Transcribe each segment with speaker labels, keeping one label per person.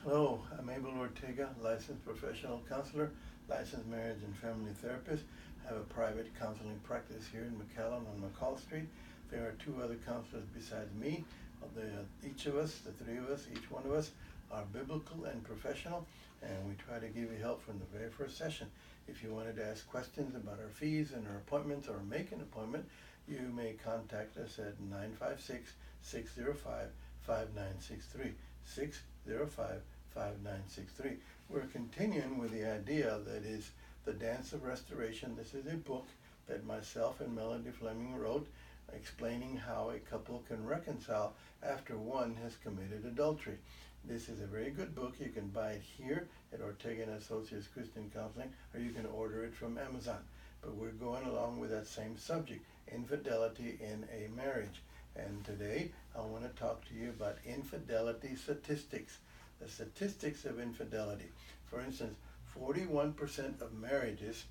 Speaker 1: Hello, I'm Abel Ortega, licensed professional counselor, licensed marriage and family therapist. I have a private counseling practice here in McAllen on McCall Street. There are two other counselors besides me. Each of us, the three of us, each one of us are biblical and professional, and we try to give you help from the very first session. If you wanted to ask questions about our fees and our appointments or make an appointment, you may contact us at 956-605-5963, 605-5963. We're continuing with the idea that is the Dance of Restoration. This is a book that myself and Melody Fleming wrote explaining how a couple can reconcile after one has committed adultery. This is a very good book. You can buy it here at Ortega and Associates Christian Counseling, or you can order it from Amazon. But we're going along with that same subject, infidelity in a marriage. And today I want to talk to you about infidelity statistics, the statistics of infidelity. For instance, 41% of marriages,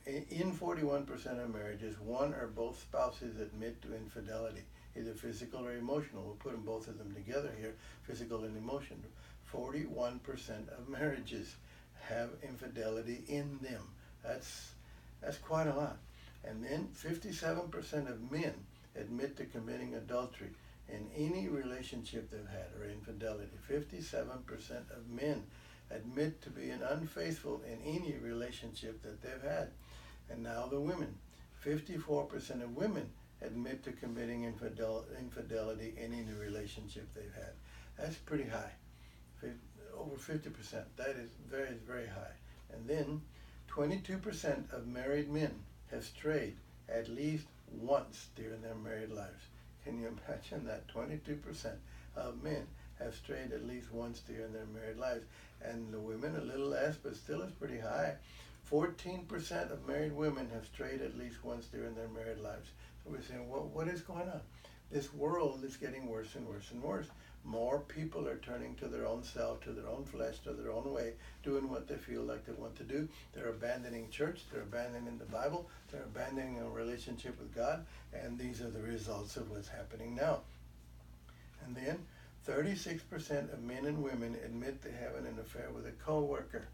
Speaker 1: in 41% of marriages, one or both spouses admit to infidelity, either physical or emotional. We'll put them both of them together here, physical and emotional. 41% of marriages have infidelity in them. That's quite a lot. And then 57% of men admit to committing adultery in any relationship they've had, or infidelity. 57% of men admit to being unfaithful in any relationship that they've had. And now the women. 54% of women admit to committing infidelity in any relationship they've had. That's pretty high. Over 50%. That is very, very high. And then 22% of married men have strayed at least once during their married lives. Can you imagine that? 22% of men have strayed at least once during their married lives. And the women, a little less, but still is pretty high. 14% of married women have strayed at least once during their married lives. So we're saying, well, what is going on? This world is getting worse and worse and worse. More people are turning to their own self, to their own flesh, to their own way, doing what they feel like they want to do. They're abandoning church, they're abandoning the Bible, they're abandoning a relationship with God, and these are the results of what's happening now. And then 36% of men and women admit to having an affair with a coworker.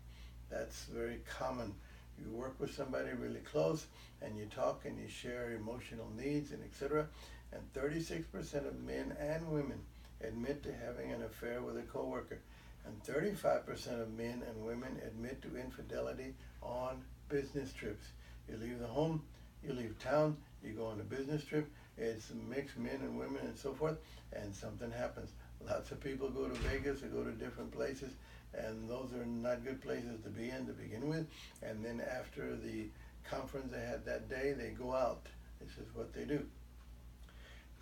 Speaker 1: That's very common. You work with somebody really close, and you talk and you share emotional needs and etc. And 36% of men and women admit to having an affair with a coworker. And 35% of men and women admit to infidelity on business trips. You leave the home, you leave town, you go on a business trip, it's mixed men and women and so forth, and something happens. Lots of people go to Vegas or go to different places, and those are not good places to be in to begin with. And then after the conference they had that day, they go out. This is what they do.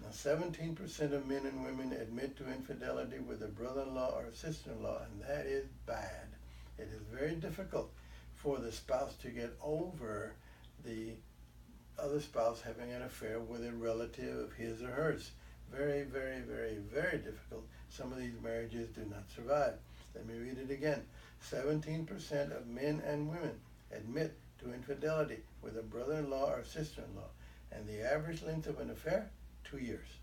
Speaker 1: Now, 17% of men and women admit to infidelity with a brother-in-law or a sister-in-law, and that is bad. It is very difficult for the spouse to get over the other spouse having an affair with a relative of his or hers. Very, very, very, very difficult. Some of these marriages do not survive. Let me read it again. 17% of men and women admit to infidelity with a brother-in-law or sister-in-law, and the average length of an affair, 2 years.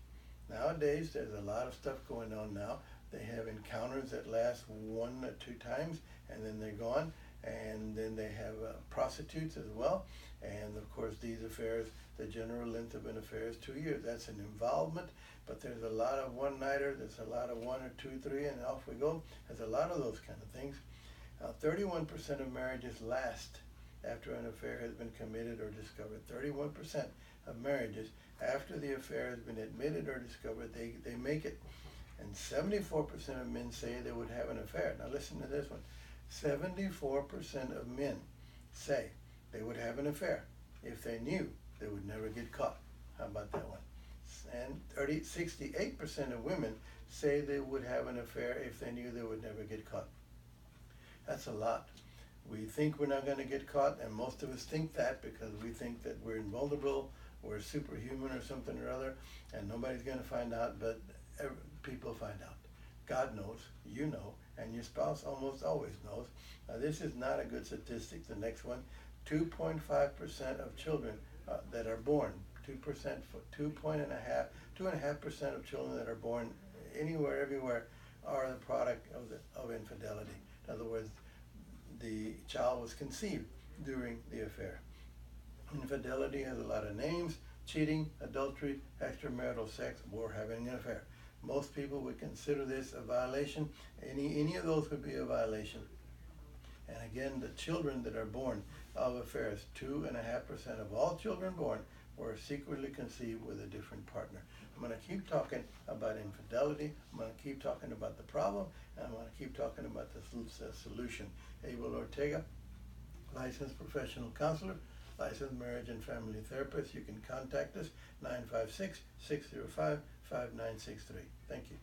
Speaker 1: Nowadays, there's a lot of stuff going on now. They have encounters that last 1 or 2 times, and then they're gone. And then they have prostitutes as well. And of course, these affairs, the general length of an affair is 2 years. That's an involvement, but there's a lot of one-nighters. There's a lot of 1 or 2, 3, and off we go. There's a lot of those kind of things. 31% of marriages last after an affair has been committed or discovered. 31% of marriages, after the affair has been admitted or discovered, they make it. And 74% of men say they would have an affair. Now listen to this one. 74% of men say they would have an affair if they knew they would never get caught. How about that one? And 68% of women say they would have an affair if they knew they would never get caught. That's a lot. We think we're not going to get caught, and most of us think that because we think that we're invulnerable, we're superhuman or something or other, and nobody's going to find out, but people find out. God knows, you know, and your spouse almost always knows. Now, this is not a good statistic. The next one, 2.5% of children that are born, 2.5% of children that are born anywhere, everywhere, are the product of infidelity. In other words, the child was conceived during the affair. Infidelity has a lot of names: cheating, adultery, extramarital sex, or having an affair. Most people would consider this a violation. Any of those would be a violation. And again, the children that are born of affairs, 2.5% of all children born were secretly conceived with a different partner. I'm going to keep talking about infidelity. I'm going to keep talking about the problem, and I'm going to keep talking about the solution. Abel Ortega, licensed professional counselor, licensed marriage and family therapist. You can contact us, 956-605-5963. Thank you.